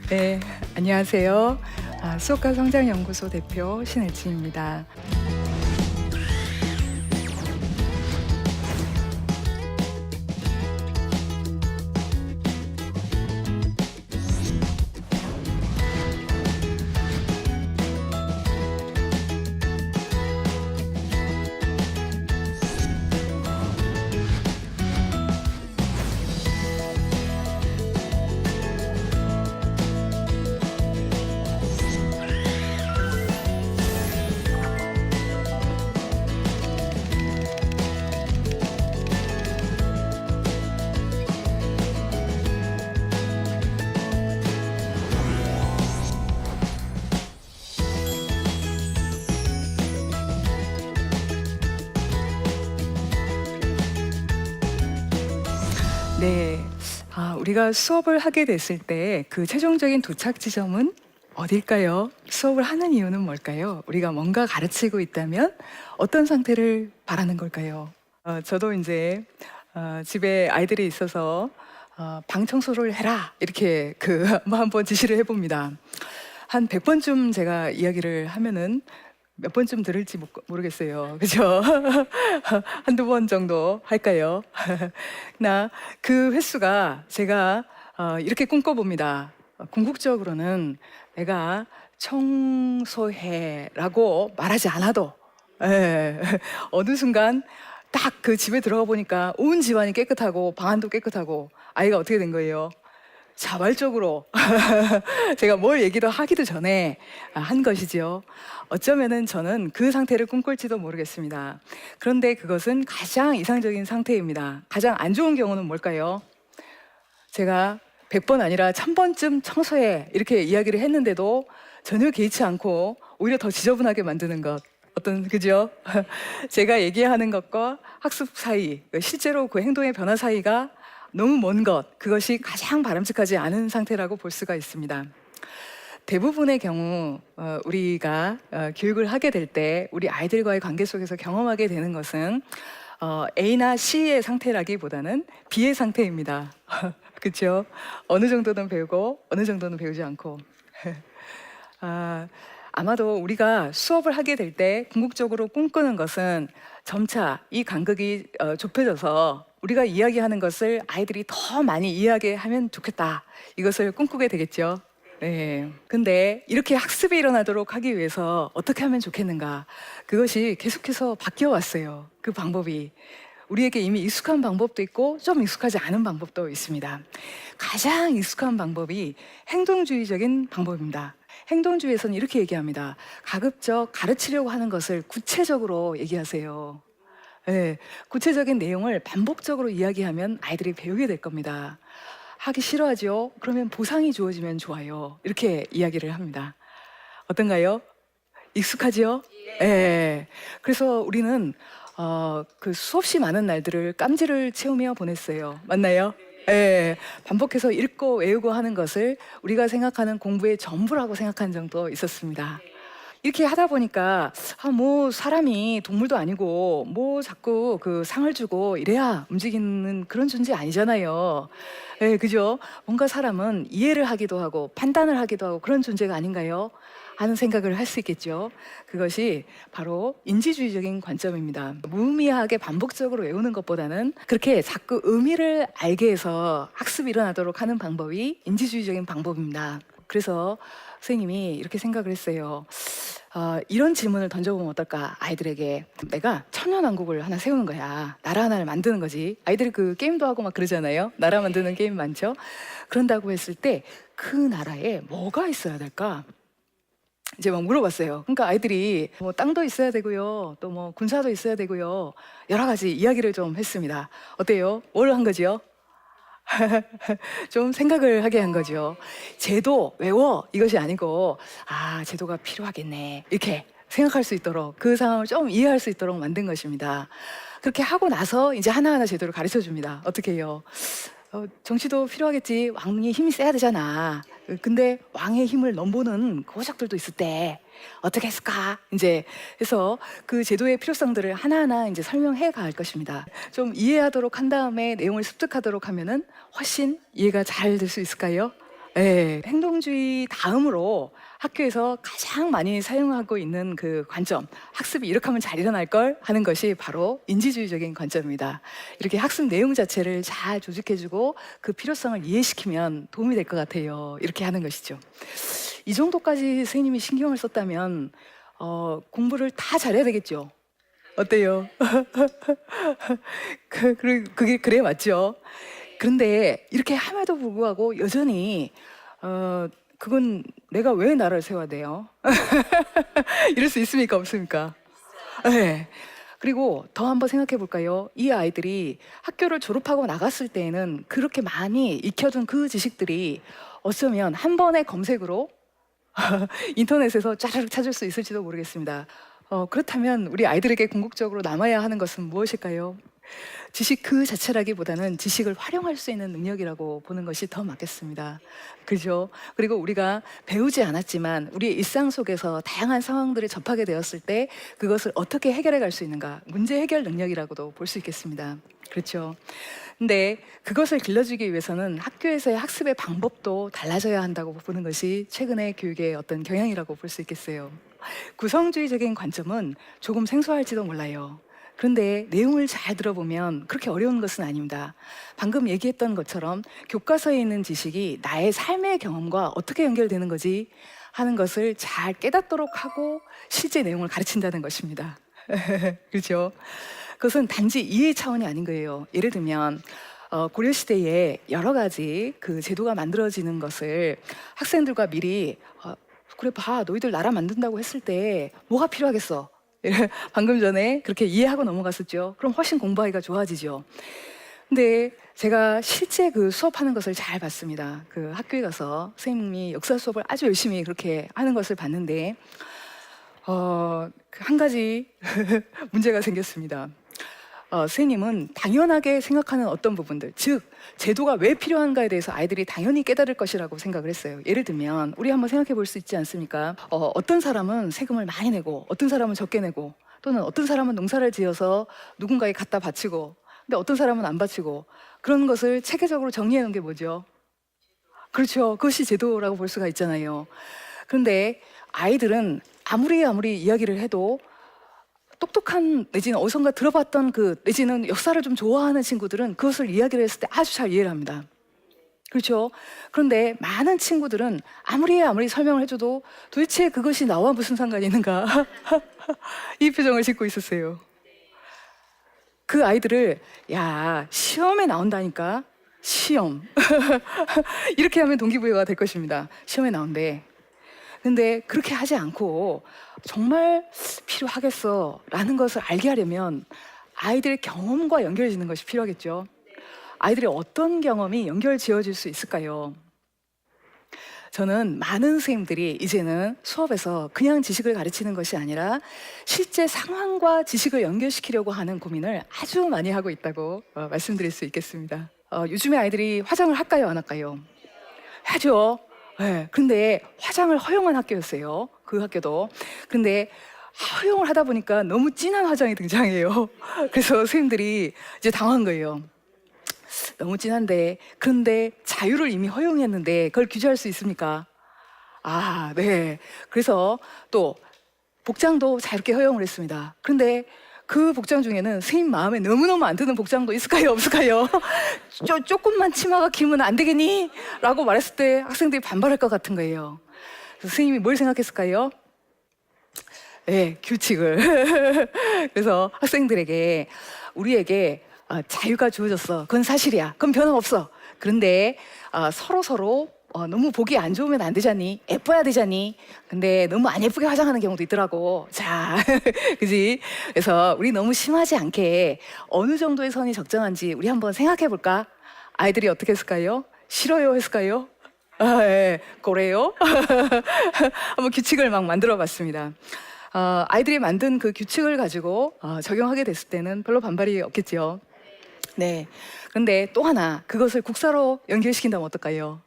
네, 안녕하세요. 수업과 성장연구소 대표 신혜진입니다. 네, 우리가 수업을 하게 됐을 때 그 최종적인 도착 지점은 어딜까요? 수업을 하는 이유는 뭘까요? 우리가 뭔가 가르치고 있다면 어떤 상태를 바라는 걸까요? 저도 이제 집에 아이들이 있어서 방 청소를 해라 이렇게 뭐 한번 지시를 해봅니다. 한 100번쯤 제가 이야기를 하면은 몇 번쯤 들을지 모르겠어요. 그죠? 한두 번 정도 할까요? 나 그 횟수가 제가 이렇게 꿈꿔봅니다. 궁극적으로는 내가 청소해라고 말하지 않아도 예, 어느 순간 딱 그 집에 들어가 보니까 온 집안이 깨끗하고 방안도 깨끗하고 아이가 어떻게 된 거예요? 자발적으로 제가 뭘 얘기도 하기도 전에 한 것이지요. 어쩌면은 저는 그 상태를 꿈꿀지도 모르겠습니다. 그런데 그것은 가장 이상적인 상태입니다. 가장 안 좋은 경우는 뭘까요? 제가 100번 아니라 1000번쯤 청소해 이렇게 이야기를 했는데도 전혀 개의치 않고 오히려 더 지저분하게 만드는 것. 그죠? 제가 얘기하는 것과 학습 사이, 실제로 그 행동의 변화 사이가 너무 먼 것, 그것이 가장 바람직하지 않은 상태라고 볼 수가 있습니다. 대부분의 경우 우리가 교육을 하게 될 때 우리 아이들과의 관계 속에서 경험하게 되는 것은 A나 C의 상태라기보다는 B의 상태입니다. 그렇죠? 어느 정도는 배우고 어느 정도는 배우지 않고 아마도 우리가 수업을 하게 될 때 궁극적으로 꿈꾸는 것은 점차 이 간극이 좁혀져서 우리가 이야기하는 것을 아이들이 더 많이 이해하게 하면 좋겠다. 이것을 꿈꾸게 되겠죠. 네. 근데 이렇게 학습이 일어나도록 하기 위해서 어떻게 하면 좋겠는가? 그것이 계속해서 바뀌어 왔어요. 그 방법이. 우리에게 이미 익숙한 방법도 있고 좀 익숙하지 않은 방법도 있습니다. 가장 익숙한 방법이 행동주의적인 방법입니다. 행동주의에서는 이렇게 얘기합니다. 가급적 가르치려고 하는 것을 구체적으로 얘기하세요. 네, 구체적인 내용을 반복적으로 이야기하면 아이들이 배우게 될 겁니다. 하기 싫어하죠? 그러면 보상이 주어지면 좋아요. 이렇게 이야기를 합니다. 어떤가요? 익숙하지요? 예. 그래서 우리는 그 수없이 많은 날들을 깜지를 채우며 보냈어요. 맞나요? 예. 반복해서 읽고 외우고 하는 것을 우리가 생각하는 공부의 전부라고 생각한 적도 있었습니다. 이렇게 하다 보니까 뭐 사람이 동물도 아니고 뭐 자꾸 그 상을 주고 이래야 움직이는 그런 존재 아니잖아요. 예, 그죠? 뭔가 사람은 이해를 하기도 하고 판단을 하기도 하고 그런 존재가 아닌가요? 하는 생각을 할 수 있겠죠. 그것이 바로 인지주의적인 관점입니다. 무의미하게 반복적으로 외우는 것보다는 그렇게 자꾸 의미를 알게 해서 학습이 일어나도록 하는 방법이 인지주의적인 방법입니다. 그래서 선생님이 이렇게 생각을 했어요. 이런 질문을 던져보면 어떨까? 아이들에게. 내가 천연왕국을 하나 세우는 거야. 나라 하나를 만드는 거지. 아이들이 그 게임도 하고 막 그러잖아요. 나라 만드는 게임 많죠. 그런다고 했을 때 그 나라에 뭐가 있어야 될까? 이제 막 물어봤어요. 그러니까 아이들이 뭐 땅도 있어야 되고요. 또 뭐 군사도 있어야 되고요. 여러 가지 이야기를 좀 했습니다. 어때요? 뭘 한 거지요? 좀 생각을 하게 한 거죠. 제도 외워 이것이 아니고 제도가 필요하겠네 이렇게 생각할 수 있도록 그 상황을 좀 이해할 수 있도록 만든 것입니다. 그렇게 하고 나서 이제 하나하나 제도를 가르쳐 줍니다. 어떻게 해요? 정치도 필요하겠지. 왕이 힘이 세야 되잖아. 근데 왕의 힘을 넘보는 고작들도 있을 때 어떻게 했을까? 이제 해서 그 제도의 필요성들을 하나하나 이제 설명해 갈 것입니다. 좀 이해하도록 한 다음에 내용을 습득하도록 하면은 훨씬 이해가 잘 될 수 있을까요? 예, 행동주의 다음으로 학교에서 가장 많이 사용하고 있는 그 관점, 학습이 이렇게 하면 잘 일어날 걸 하는 것이 바로 인지주의적인 관점입니다. 이렇게 학습 내용 자체를 잘 조직해주고 그 필요성을 이해시키면 도움이 될 것 같아요. 이렇게 하는 것이죠. 이 정도까지 선생님이 신경을 썼다면 공부를 다 잘해야 되겠죠. 어때요? 그게 그래 맞죠? 그런데 이렇게 함에도 불구하고 여전히 그건 내가 왜 나를 세워야 돼요? 이럴 수 있습니까? 없습니까? 네. 그리고 더 한번 생각해 볼까요? 이 아이들이 학교를 졸업하고 나갔을 때에는 그렇게 많이 익혀둔 그 지식들이 어쩌면 한 번의 검색으로 인터넷에서 짜르륵 찾을 수 있을지도 모르겠습니다. 그렇다면 우리 아이들에게 궁극적으로 남아야 하는 것은 무엇일까요? 지식 그 자체라기보다는 지식을 활용할 수 있는 능력이라고 보는 것이 더 맞겠습니다. 그죠? 그리고 우리가 배우지 않았지만 우리의 일상 속에서 다양한 상황들을 접하게 되었을 때 그것을 어떻게 해결해 갈 수 있는가? 문제 해결 능력이라고도 볼 수 있겠습니다. 그렇죠? 근데 그것을 길러주기 위해서는 학교에서의 학습의 방법도 달라져야 한다고 보는 것이 최근의 교육의 어떤 경향이라고 볼 수 있겠어요. 구성주의적인 관점은 조금 생소할지도 몰라요. 그런데 내용을 잘 들어보면 그렇게 어려운 것은 아닙니다. 방금 얘기했던 것처럼 교과서에 있는 지식이 나의 삶의 경험과 어떻게 연결되는 거지 하는 것을 잘 깨닫도록 하고 실제 내용을 가르친다는 것입니다. 그렇죠? 그것은 단지 이해 차원이 아닌 거예요. 예를 들면 고려시대에 여러 가지 그 제도가 만들어지는 것을 학생들과 미리 그래 봐 너희들 나라 만든다고 했을 때 뭐가 필요하겠어? 방금 전에 그렇게 이해하고 넘어갔었죠. 그럼 훨씬 공부하기가 좋아지죠. 근데 제가 실제 그 수업하는 것을 잘 봤습니다. 그 학교에 가서 선생님이 역사 수업을 아주 열심히 그렇게 하는 것을 봤는데 한 가지 문제가 생겼습니다. 선생님은 당연하게 생각하는 어떤 부분들, 즉 제도가 왜 필요한가에 대해서 아이들이 당연히 깨달을 것이라고 생각을 했어요. 예를 들면 우리 한번 생각해 볼 수 있지 않습니까? 어떤 사람은 세금을 많이 내고 어떤 사람은 적게 내고 또는 어떤 사람은 농사를 지어서 누군가에 갖다 바치고 근데 어떤 사람은 안 바치고 그런 것을 체계적으로 정리해 놓은 게 뭐죠? 그렇죠. 그것이 제도라고 볼 수가 있잖아요. 그런데 아이들은 아무리 이야기를 해도 똑똑한 내지는 어디선가 들어봤던 그 내지는 역사를 좀 좋아하는 친구들은 그것을 이야기를 했을 때 아주 잘 이해를 합니다. 그렇죠? 그런데 많은 친구들은 아무리 설명을 해줘도 도대체 그것이 나와 무슨 상관이 있는가? 이 표정을 짓고 있었어요. 그 아이들을 야 시험에 나온다니까 시험 이렇게 하면 동기부여가 될 것입니다. 시험에 나온대. 근데 그렇게 하지 않고 정말 필요하겠어 라는 것을 알게 하려면 아이들의 경험과 연결짓는 것이 필요하겠죠. 아이들의 어떤 경험이 연결 지어질 수 있을까요? 저는 많은 선생님들이 이제는 수업에서 그냥 지식을 가르치는 것이 아니라 실제 상황과 지식을 연결시키려고 하는 고민을 아주 많이 하고 있다고 말씀드릴 수 있겠습니다. 요즘에 아이들이 화장을 할까요, 안 할까요? 하죠. 네, 근데 화장을 허용한 학교였어요. 그 학교도. 근데 허용을 하다 보니까 너무 진한 화장이 등장해요. 그래서 선생님들이 이제 당한 거예요. 너무 진한데, 그런데 자유를 이미 허용했는데 그걸 규제할 수 있습니까? 아, 네. 그래서 또 복장도 자유롭게 허용을 했습니다. 그런데 그 복장 중에는 선생님 마음에 너무너무 안 드는 복장도 있을까요? 없을까요? 조금만 치마가 길면 안 되겠니? 라고 말했을 때 학생들이 반발할 것 같은 거예요. 그래서 선생님이 뭘 생각했을까요? 네, 규칙을. 그래서 학생들에게 우리에게 자유가 주어졌어. 그건 사실이야. 그건 변함없어. 그런데 서로 너무 보기 안 좋으면 안 되잖니? 예뻐야 되잖니? 근데 너무 안 예쁘게 화장하는 경우도 있더라고. 자, 그지? 그래서 우리 너무 심하지 않게 어느 정도의 선이 적정한지 우리 한번 생각해 볼까? 아이들이 어떻게 했을까요? 싫어요 했을까요? 예, 그래요? 한번 규칙을 막 만들어 봤습니다. 아이들이 만든 그 규칙을 가지고 적용하게 됐을 때는 별로 반발이 없겠죠. 네. 그런데 또 하나, 그것을 국사로 연결시킨다면 어떨까요?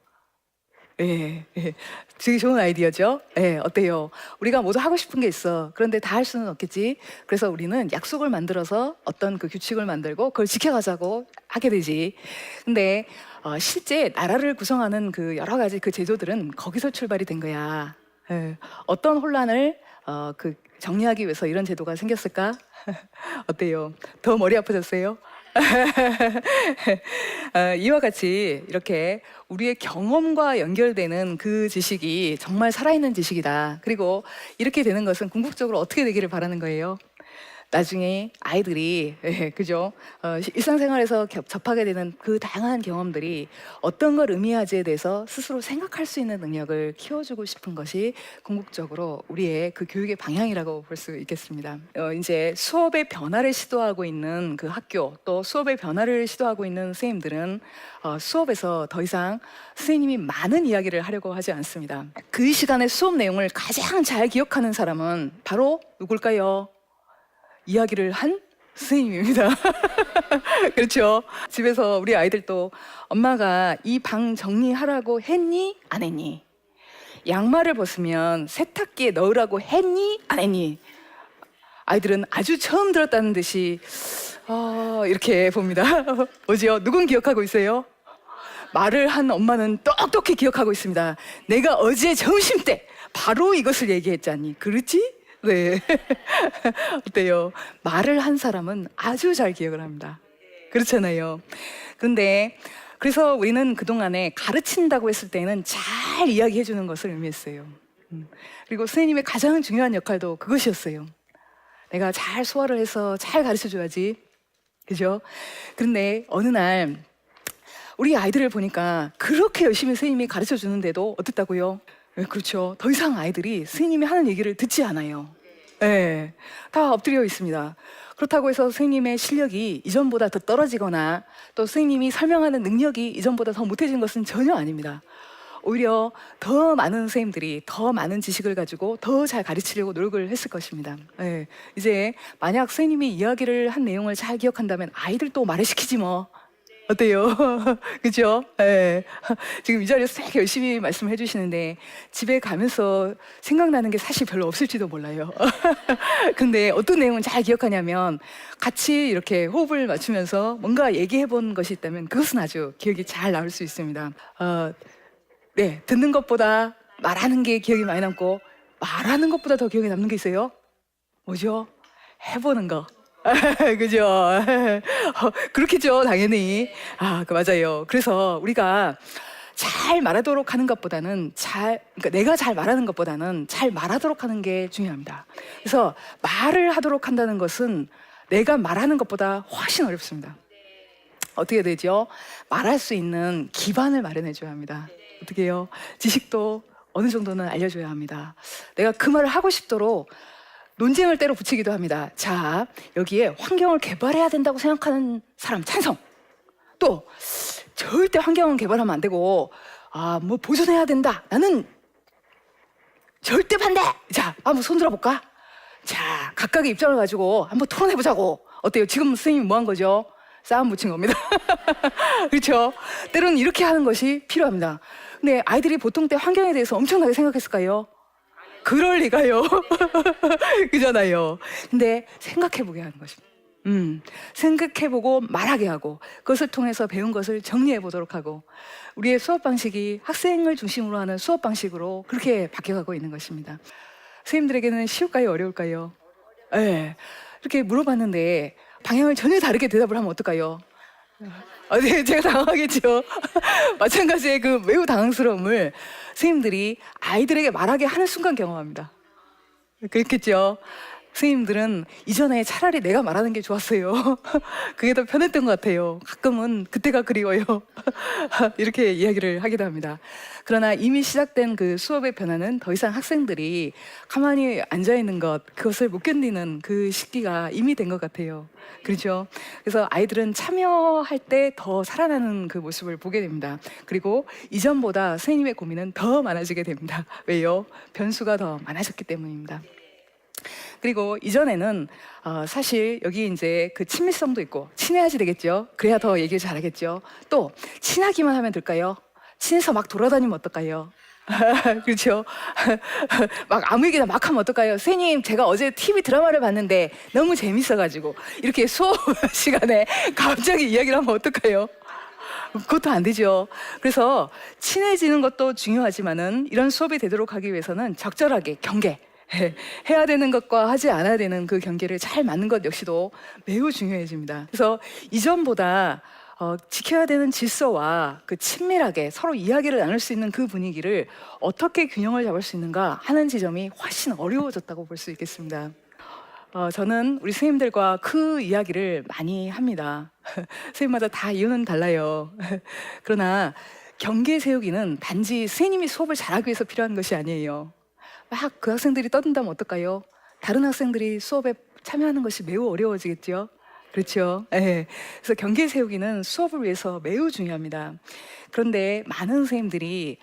예, 예. 되게 좋은 아이디어죠? 예, 어때요? 우리가 모두 하고 싶은 게 있어. 그런데 다 할 수는 없겠지. 그래서 우리는 약속을 만들어서 어떤 그 규칙을 만들고 그걸 지켜가자고 하게 되지. 근데 실제 나라를 구성하는 그 여러 가지 그 제도들은 거기서 출발이 된 거야. 예, 어떤 혼란을 그 정리하기 위해서 이런 제도가 생겼을까? 어때요? 더 머리 아프셨어요? 이와 같이 이렇게 우리의 경험과 연결되는 그 지식이 정말 살아있는 지식이다. 그리고 이렇게 되는 것은 궁극적으로 어떻게 되기를 바라는 거예요? 나중에 아이들이 그죠? 일상생활에서 접하게 되는 그 다양한 경험들이 어떤 걸 의미하지에 대해서 스스로 생각할 수 있는 능력을 키워주고 싶은 것이 궁극적으로 우리의 그 교육의 방향이라고 볼 수 있겠습니다. 이제 수업의 변화를 시도하고 있는 그 학교, 또 수업의 변화를 시도하고 있는 선생님들은 수업에서 더 이상 선생님이 많은 이야기를 하려고 하지 않습니다. 그 시간의 수업 내용을 가장 잘 기억하는 사람은 바로 누굴까요? 이야기를 한 선생님입니다. 그렇죠? 집에서 우리 아이들도 엄마가 이 방 정리하라고 했니? 안 했니? 양말을 벗으면 세탁기에 넣으라고 했니? 안 했니? 아이들은 아주 처음 들었다는 듯이 이렇게 봅니다. 뭐지요? 누군 기억하고 있어요? 말을 한 엄마는 똑똑히 기억하고 있습니다. 내가 어제 점심때 바로 이것을 얘기했잖니. 그렇지? 네. 어때요? 말을 한 사람은 아주 잘 기억을 합니다. 그렇잖아요. 그런데 그래서 우리는 그동안에 가르친다고 했을 때는 잘 이야기해 주는 것을 의미했어요. 그리고 선생님의 가장 중요한 역할도 그것이었어요. 내가 잘 소화를 해서 잘 가르쳐 줘야지. 그죠? 그런데 어느 날 우리 아이들을 보니까 그렇게 열심히 선생님이 가르쳐 주는데도 어땠다고요? 네, 그렇죠. 더 이상 아이들이 선생님이 하는 얘기를 듣지 않아요. 네, 다 엎드려 있습니다. 그렇다고 해서 선생님의 실력이 이전보다 더 떨어지거나 또 선생님이 설명하는 능력이 이전보다 더 못해진 것은 전혀 아닙니다. 오히려 더 많은 선생님들이 더 많은 지식을 가지고 더 잘 가르치려고 노력을 했을 것입니다. 네, 이제 만약 선생님이 이야기를 한 내용을 잘 기억한다면 아이들도 말을 시키지 뭐. 어때요? 그죠? 네. 지금 이 자리에서 되게 열심히 말씀을 해주시는데 집에 가면서 생각나는 게 사실 별로 없을지도 몰라요. 근데 어떤 내용은 잘 기억하냐면 같이 이렇게 호흡을 맞추면서 뭔가 얘기해 본 것이 있다면 그것은 아주 기억이 잘 나올 수 있습니다. 네, 듣는 것보다 말하는 게 기억이 많이 남고 말하는 것보다 더 기억에 남는 게 있어요. 뭐죠? 해보는 거. 그죠? 그렇겠죠, 당연히. 그 맞아요. 그래서 우리가 잘 말하도록 하는 것보다는 그러니까 내가 잘 말하는 것보다는 잘 말하도록 하는 게 중요합니다. 그래서 말을 하도록 한다는 것은 내가 말하는 것보다 훨씬 어렵습니다. 어떻게 되죠? 말할 수 있는 기반을 마련해 줘야 합니다. 어떻게 해요? 지식도 어느 정도는 알려줘야 합니다. 내가 그 말을 하고 싶도록 논쟁을 때로 붙이기도 합니다. 자, 여기에 환경을 개발해야 된다고 생각하는 사람 찬성. 또 절대 환경은 개발하면 안 되고 뭐 보존해야 된다. 나는 절대 반대. 자, 한번 손 들어볼까? 자, 각각의 입장을 가지고 한번 토론해보자고. 어때요? 지금 선생님이 뭐 한 거죠? 싸움 붙인 겁니다. 그렇죠? 때로는 이렇게 하는 것이 필요합니다. 근데 아이들이 보통 때 환경에 대해서 엄청나게 생각했을까요? 그럴 리가요. 그잖아요. 근데 생각해보게 하는 것입니다. 생각해보고 말하게 하고 그것을 통해서 배운 것을 정리해보도록 하고 우리의 수업 방식이 학생을 중심으로 하는 수업 방식으로 그렇게 바뀌어가고 있는 것입니다. 선생님들에게는 쉬울까요? 어려울까요? 네. 이렇게 물어봤는데 방향을 전혀 다르게 대답을 하면 어떨까요? 네, 제가 당황하겠죠. 마찬가지의 그 매우 당황스러움을 선생님들이 아이들에게 말하게 하는 순간 경험합니다. 그렇겠죠. 선생님들은 이전에 차라리 내가 말하는 게 좋았어요. 그게 더 편했던 것 같아요. 가끔은 그때가 그리워요. 이렇게 이야기를 하기도 합니다. 그러나 이미 시작된 그 수업의 변화는 더 이상 학생들이 가만히 앉아있는 것, 그것을 못 견디는 그 시기가 이미 된 것 같아요. 그렇죠? 그래서 아이들은 참여할 때 더 살아나는 그 모습을 보게 됩니다. 그리고 이전보다 선생님의 고민은 더 많아지게 됩니다. 왜요? 변수가 더 많아졌기 때문입니다. 그리고 이전에는 사실 여기 이제 그 친밀성도 있고 친해야지 되겠죠. 그래야 더 얘기를 잘하겠죠. 또 친하기만 하면 될까요? 친해서 막 돌아다니면 어떨까요? 그렇죠. 막 아무 얘기나 막 하면 어떨까요? 선생님, 제가 어제 TV 드라마를 봤는데 너무 재밌어가지고 이렇게 수업 시간에 갑자기 이야기를 하면 어떨까요? 그것도 안 되죠. 그래서 친해지는 것도 중요하지만은 이런 수업이 되도록 하기 위해서는 적절하게 경계, 해야 되는 것과 하지 않아야 되는 그 경계를 잘 맞는 것 역시도 매우 중요해집니다. 그래서 이전보다 지켜야 되는 질서와 그 친밀하게 서로 이야기를 나눌 수 있는 그 분위기를 어떻게 균형을 잡을 수 있는가 하는 지점이 훨씬 어려워졌다고 볼 수 있겠습니다. 저는 우리 선생님들과 그 이야기를 많이 합니다. 선생님마다 다 이유는 달라요. 그러나 경계 세우기는 단지 선생님이 수업을 잘하기 위해서 필요한 것이 아니에요. 막 그 학생들이 떠든다면 어떨까요? 다른 학생들이 수업에 참여하는 것이 매우 어려워지겠죠? 그렇죠. 예. 그래서 경계 세우기는 수업을 위해서 매우 중요합니다. 그런데 많은 선생님들이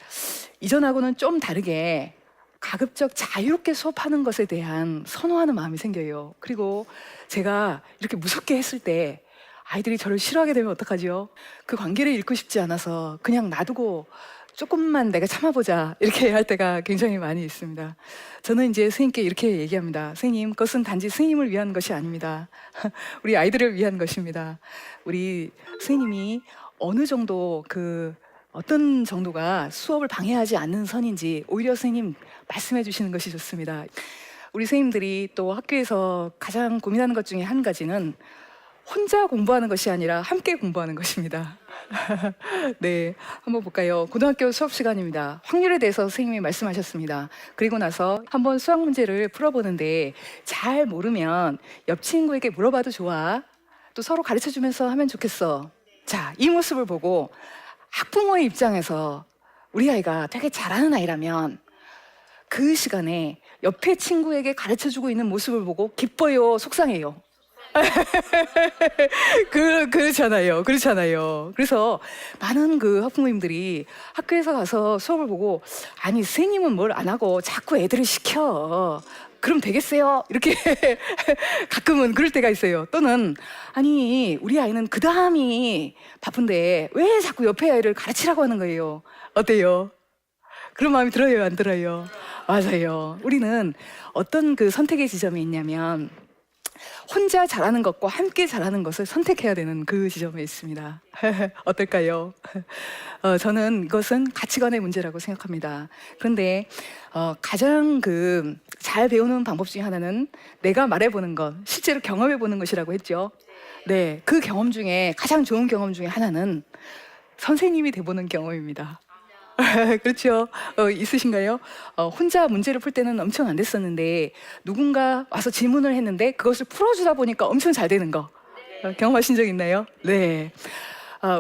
이전하고는 좀 다르게 가급적 자유롭게 수업하는 것에 대한 선호하는 마음이 생겨요. 그리고 제가 이렇게 무섭게 했을 때 아이들이 저를 싫어하게 되면 어떡하죠? 그 관계를 잃고 싶지 않아서 그냥 놔두고 조금만 내가 참아보자 이렇게 할 때가 굉장히 많이 있습니다. 저는 이제 선생님께 이렇게 얘기합니다. 선생님, 그것은 단지 선생님을 위한 것이 아닙니다. 우리 아이들을 위한 것입니다. 우리 선생님이 어느 정도 어떤 정도가 수업을 방해하지 않는 선인지 오히려 선생님 말씀해 주시는 것이 좋습니다. 우리 선생님들이 또 학교에서 가장 고민하는 것 중에 한 가지는 혼자 공부하는 것이 아니라 함께 공부하는 것입니다. 네, 한번 볼까요? 고등학교 수업 시간입니다. 확률에 대해서 선생님이 말씀하셨습니다. 그리고 나서 한번 수학 문제를 풀어보는데 잘 모르면 옆 친구에게 물어봐도 좋아. 또 서로 가르쳐주면서 하면 좋겠어. 자, 이 모습을 보고 학부모의 입장에서 우리 아이가 되게 잘하는 아이라면 그 시간에 옆에 친구에게 가르쳐주고 있는 모습을 보고 기뻐요, 속상해요? 그렇잖아요. 그렇잖아요. 그래서 많은 그 학부모님들이 학교에서 가서 수업을 보고 아니, 선생님은 뭘 안 하고 자꾸 애들을 시켜. 그럼 되겠어요? 이렇게 가끔은 그럴 때가 있어요. 또는 아니, 우리 아이는 그 다음이 바쁜데 왜 자꾸 옆에 아이를 가르치라고 하는 거예요? 어때요? 그런 마음이 들어요, 안 들어요? 맞아요. 우리는 어떤 그 선택의 지점이 있냐면 혼자 잘하는 것과 함께 잘하는 것을 선택해야 되는 그 지점에 있습니다. 어떨까요? 저는 이것은 가치관의 문제라고 생각합니다. 그런데 가장 잘 배우는 방법 중에 하나는 내가 말해보는 것, 실제로 경험해보는 것이라고 했죠. 네, 그 경험 중에 가장 좋은 경험 중에 하나는 선생님이 돼보는 경험입니다. 그렇죠. 있으신가요? 혼자 문제를 풀 때는 엄청 안 됐었는데 누군가 와서 질문을 했는데 그것을 풀어주다 보니까 엄청 잘 되는 거 경험하신 적 있나요? 네.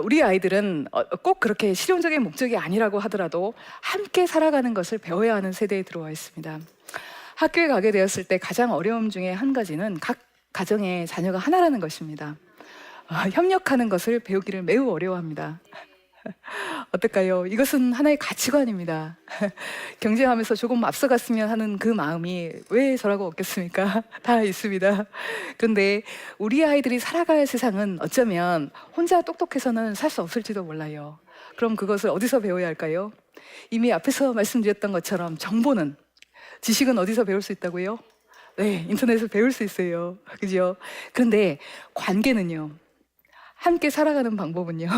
우리 아이들은 꼭 그렇게 실용적인 목적이 아니라고 하더라도 함께 살아가는 것을 배워야 하는 세대에 들어와 있습니다. 학교에 가게 되었을 때 가장 어려움 중에 한 가지는 각 가정에 자녀가 하나라는 것입니다. 협력하는 것을 배우기를 매우 어려워합니다. 어떨까요? 이것은 하나의 가치관입니다. 경쟁하면서 조금 앞서갔으면 하는 그 마음이 왜 저라고 없겠습니까? 다 있습니다. 그런데 우리 아이들이 살아갈 세상은 어쩌면 혼자 똑똑해서는 살 수 없을지도 몰라요. 그럼 그것을 어디서 배워야 할까요? 이미 앞에서 말씀드렸던 것처럼 정보는, 지식은 어디서 배울 수 있다고요? 네, 인터넷에서 배울 수 있어요. 그죠? 그런데 관계는요? 함께 살아가는 방법은요?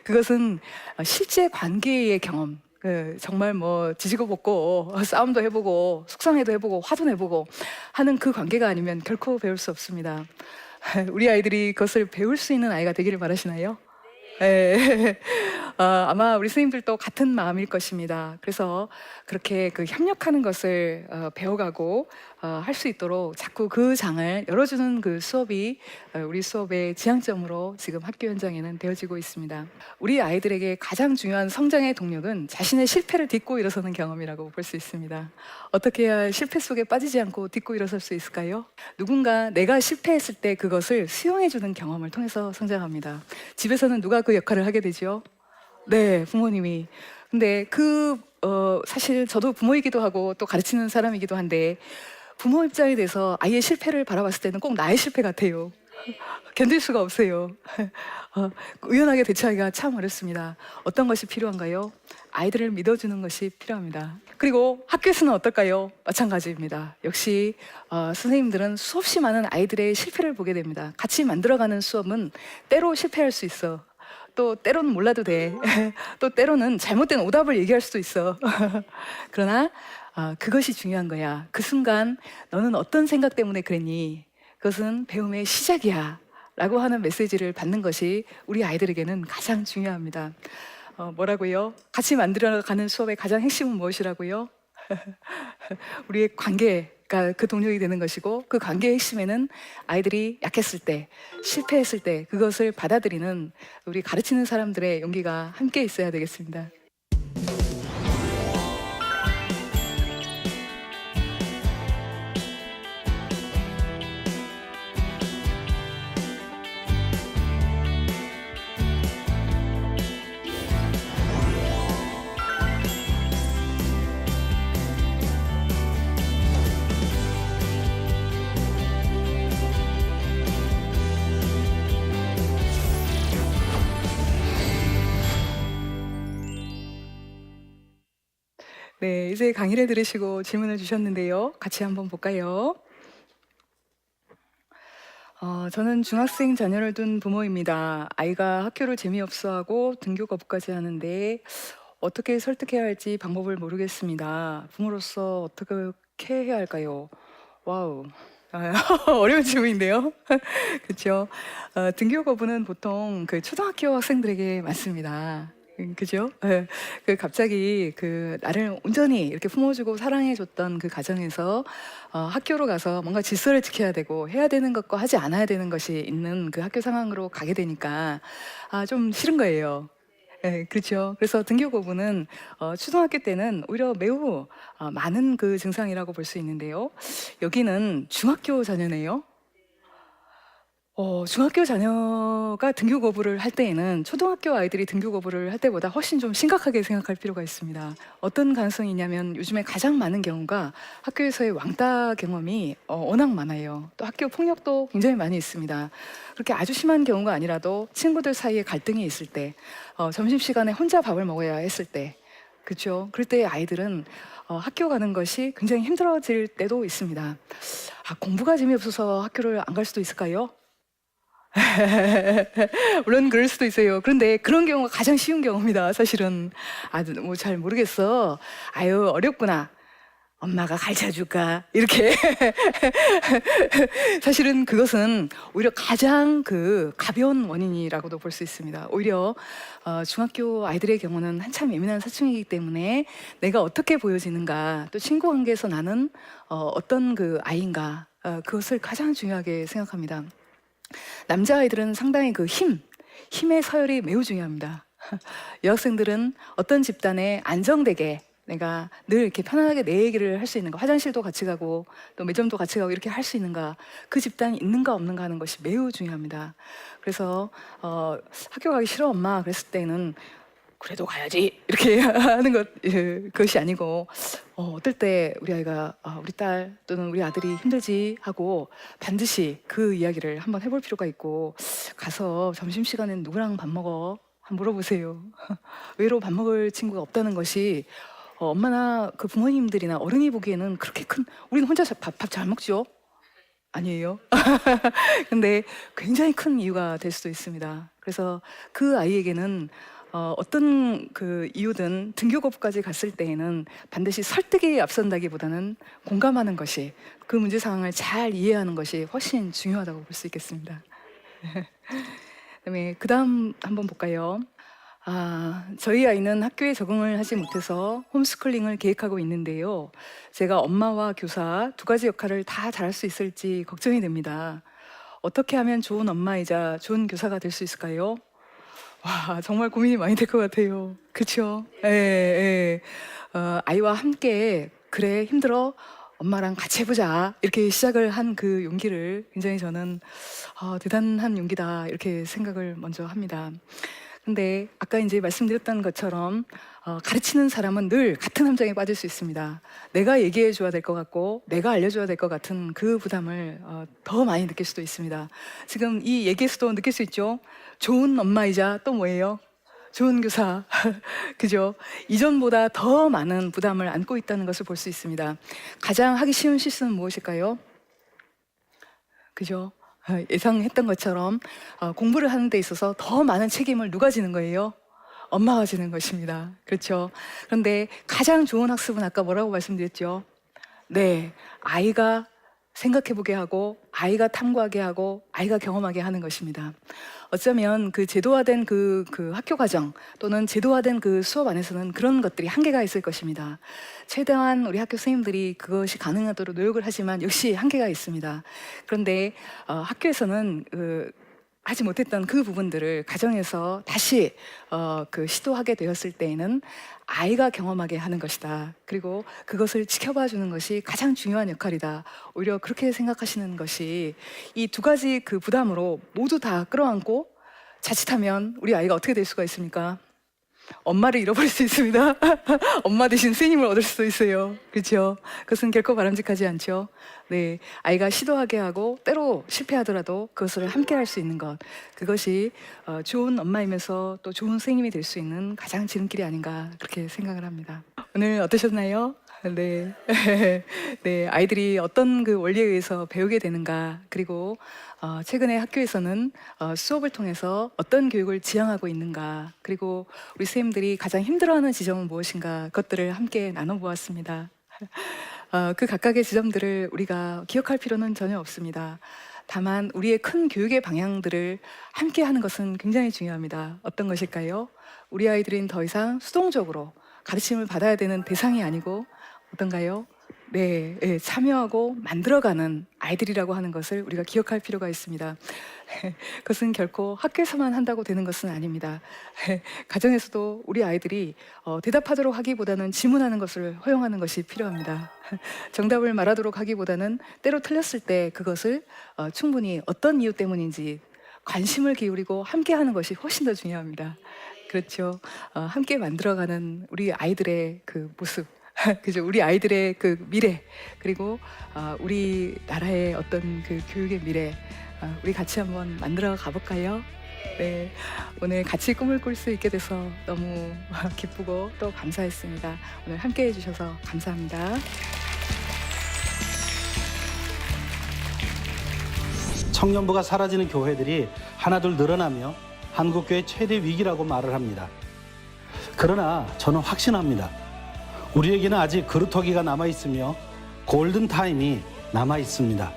그것은 실제 관계의 경험, 정말 뭐 지지고 볶고 싸움도 해보고 속상해도 해보고 화도 내보고 하는 그 관계가 아니면 결코 배울 수 없습니다. 우리 아이들이 그것을 배울 수 있는 아이가 되기를 바라시나요? 네. 아마 우리 선생님들도 같은 마음일 것입니다. 그래서 그렇게 협력하는 것을 배워가고 할 수 있도록 자꾸 그 장을 열어주는 그 수업이 우리 수업의 지향점으로 지금 학교 현장에는 되어지고 있습니다. 우리 아이들에게 가장 중요한 성장의 동력은 자신의 실패를 딛고 일어서는 경험이라고 볼 수 있습니다. 어떻게 해야 실패 속에 빠지지 않고 딛고 일어설 수 있을까요? 누군가 내가 실패했을 때 그것을 수용해주는 경험을 통해서 성장합니다. 집에서는 누가 그 역할을 하게 되죠? 네, 부모님이. 근데 사실 저도 부모이기도 하고 또 가르치는 사람이기도 한데 부모 입장에 대해서 아이의 실패를 바라봤을 때는 꼭 나의 실패 같아요. 견딜 수가 없어요. 의연하게 대처하기가 참 어렵습니다. 어떤 것이 필요한가요? 아이들을 믿어주는 것이 필요합니다. 그리고 학교에서는 어떨까요? 마찬가지입니다. 역시 선생님들은 수없이 많은 아이들의 실패를 보게 됩니다. 같이 만들어가는 수업은 때로 실패할 수 있어. 또 때로는 몰라도 돼. 또 때로는 잘못된 오답을 얘기할 수도 있어. 그러나 그것이 중요한 거야. 그 순간 너는 어떤 생각 때문에 그랬니? 그것은 배움의 시작이야. 라고 하는 메시지를 받는 것이 우리 아이들에게는 가장 중요합니다. 뭐라고요? 같이 만들어가는 수업의 가장 핵심은 무엇이라고요? 우리의 관계가 그 동력이 되는 것이고, 그 관계의 핵심에는 아이들이 약했을 때, 실패했을 때 그것을 받아들이는 우리 가르치는 사람들의 용기가 함께 있어야 되겠습니다. 네, 이제 강의를 들으시고 질문을 주셨는데요. 같이 한번 볼까요? 저는 중학생 자녀를 둔 부모입니다. 아이가 학교를 재미없어하고 등교 거부까지 하는데 어떻게 설득해야 할지 방법을 모르겠습니다. 부모로서 어떻게 해야 할까요? 와우. 어려운 질문인데요. 그렇죠. 등교 거부는 보통 그 초등학교 학생들에게 많습니다. 그죠? 예. 그 갑자기 그 나를 온전히 이렇게 품어주고 사랑해줬던 그 가정에서 학교로 가서 뭔가 질서를 지켜야 되고 해야 되는 것과 하지 않아야 되는 것이 있는 그 학교 상황으로 가게 되니까 좀 싫은 거예요. 네, 그렇죠. 그래서 등교 거부는 초등학교 때는 오히려 매우 많은 그 증상이라고 볼 수 있는데요. 여기는 중학교 자녀네요. 중학교 자녀가 등교 거부를 할 때에는 초등학교 아이들이 등교 거부를 할 때보다 훨씬 좀 심각하게 생각할 필요가 있습니다. 어떤 가능성이 있냐면 요즘에 가장 많은 경우가 학교에서의 왕따 경험이 워낙 많아요. 또 학교 폭력도 굉장히 많이 있습니다. 그렇게 아주 심한 경우가 아니라도 친구들 사이에 갈등이 있을 때, 점심시간에 혼자 밥을 먹어야 했을 때, 그렇죠. 그럴 때 아이들은 학교 가는 것이 굉장히 힘들어질 때도 있습니다. 공부가 재미없어서 학교를 안 갈 수도 있을까요? 물론 그럴 수도 있어요. 그런데 그런 경우가 가장 쉬운 경우입니다. 사실은 뭐 잘 모르겠어. 아유 어렵구나. 엄마가 가르쳐 줄까? 이렇게 사실은 그것은 오히려 가장 그 가벼운 원인이라고도 볼 수 있습니다. 오히려 중학교 아이들의 경우는 한참 예민한 사춘기이기 때문에 내가 어떻게 보여지는가, 또 친구 관계에서 나는 어떤 그 아이인가, 그것을 가장 중요하게 생각합니다. 남자아이들은 상당히 그 힘의 서열이 매우 중요합니다. 여학생들은 어떤 집단에 안정되게 내가 늘 이렇게 편안하게 내 얘기를 할 수 있는가, 화장실도 같이 가고 또 매점도 같이 가고 이렇게 할 수 있는가, 그 집단이 있는가 없는가 하는 것이 매우 중요합니다. 그래서 학교 가기 싫어 엄마 그랬을 때는 그래도 가야지 이렇게 하는 그것이 아니고 어떨 때 우리 아이가 우리 딸 또는 우리 아들이 힘들지 하고 반드시 그 이야기를 한번 해볼 필요가 있고, 가서 점심시간엔 누구랑 밥 먹어? 한번 물어보세요. 의외로 밥 먹을 친구가 없다는 것이 엄마나 그 부모님들이나 어른이 보기에는 그렇게 우리는 혼자 밥 잘 먹죠? 아니에요. 근데 굉장히 큰 이유가 될 수도 있습니다. 그래서 그 아이에게는 어떤 그 이유든 등교 거부까지 갔을 때에는 반드시 설득이 앞선다기보다는 공감하는 것이, 그 문제 상황을 잘 이해하는 것이 훨씬 중요하다고 볼 수 있겠습니다. 그다음에 그다음 한번 볼까요? 저희 아이는 학교에 적응을 하지 못해서 홈스쿨링을 계획하고 있는데요. 제가 엄마와 교사 두 가지 역할을 다 잘할 수 있을지 걱정이 됩니다. 어떻게 하면 좋은 엄마이자 좋은 교사가 될 수 있을까요? 와, 정말 고민이 많이 될 것 같아요. 그렇죠? 예, 예. 아이와 함께 그래 힘들어 엄마랑 같이 해보자 이렇게 시작을 한 그 용기를 굉장히 저는 대단한 용기다 이렇게 생각을 먼저 합니다. 근데 아까 이제 말씀드렸던 것처럼 가르치는 사람은 늘 같은 함정에 빠질 수 있습니다. 내가 얘기해 줘야 될 것 같고 내가 알려줘야 될 것 같은 그 부담을 더 많이 느낄 수도 있습니다. 지금 이 얘기에서도 느낄 수 있죠. 좋은 엄마이자 또 뭐예요? 좋은 교사. 그죠? 이전보다 더 많은 부담을 안고 있다는 것을 볼 수 있습니다. 가장 하기 쉬운 실수는 무엇일까요? 그죠? 예상했던 것처럼 공부를 하는 데 있어서 더 많은 책임을 누가 지는 거예요? 엄마가 지는 것입니다. 그렇죠? 그런데 가장 좋은 학습은 아까 뭐라고 말씀드렸죠? 네, 아이가 생각해보게 하고 아이가 탐구하게 하고 아이가 경험하게 하는 것입니다. 어쩌면 그 제도화된 그 학교 과정 또는 제도화된 그 수업 안에서는 그런 것들이 한계가 있을 것입니다. 최대한 우리 학교 선생님들이 그것이 가능하도록 노력을 하지만 역시 한계가 있습니다. 그런데 학교에서는 하지 못했던 그 부분들을 가정에서 다시 시도하게 되었을 때에는 아이가 경험하게 하는 것이다. 그리고 그것을 지켜봐 주는 것이 가장 중요한 역할이다. 오히려 그렇게 생각하시는 것이 이 두 가지 그 부담으로 모두 다 끌어안고 자칫하면 우리 아이가 어떻게 될 수가 있습니까? 엄마를 잃어버릴 수 있습니다. 엄마 대신 스님을 얻을 수도 있어요. 그렇죠? 그것은 결코 바람직하지 않죠. 네, 아이가 시도하게 하고 때로 실패하더라도 그것을 함께 할 수 있는 것, 그것이 좋은 엄마이면서 또 좋은 스님이 될 수 있는 가장 지름길이 아닌가 그렇게 생각을 합니다. 오늘 어떠셨나요? 네. 네, 아이들이 어떤 그 원리에 의해서 배우게 되는가, 그리고 최근에 학교에서는 수업을 통해서 어떤 교육을 지향하고 있는가, 그리고 우리 선생님들이 가장 힘들어하는 지점은 무엇인가, 그것들을 함께 나눠보았습니다. 그 각각의 지점들을 우리가 기억할 필요는 전혀 없습니다. 다만 우리의 큰 교육의 방향들을 함께 하는 것은 굉장히 중요합니다. 어떤 것일까요? 우리 아이들은 더 이상 수동적으로 가르침을 받아야 되는 대상이 아니고 어떤가요? 네, 네, 참여하고 만들어가는 아이들이라고 하는 것을 우리가 기억할 필요가 있습니다. 그것은 결코 학교에서만 한다고 되는 것은 아닙니다. 가정에서도 우리 아이들이 대답하도록 하기보다는 질문하는 것을 허용하는 것이 필요합니다. 정답을 말하도록 하기보다는 때로 틀렸을 때 그것을 충분히 어떤 이유 때문인지 관심을 기울이고 함께 하는 것이 훨씬 더 중요합니다. 그렇죠. 함께 만들어가는 우리 아이들의 그 모습, 그죠? 우리 아이들의 그 미래, 그리고 우리 나라의 어떤 그 교육의 미래, 우리 같이 한번 만들어 가볼까요? 네, 오늘 같이 꿈을 꿀 수 있게 돼서 너무 기쁘고 또 감사했습니다. 오늘 함께 해주셔서 감사합니다. 청년부가 사라지는 교회들이 하나둘 늘어나며 한국교회 최대 위기라고 말을 합니다. 그러나 저는 확신합니다. 우리에게는 아직 그루터기가 남아있으며 골든타임이 남아있습니다.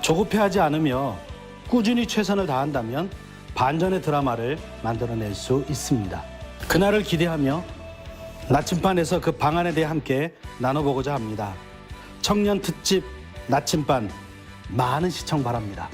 조급해하지 않으며 꾸준히 최선을 다한다면 반전의 드라마를 만들어낼 수 있습니다. 그날을 기대하며 나침반에서 그 방안에 대해 함께 나눠보고자 합니다. 청년 특집 나침반 많은 시청 바랍니다.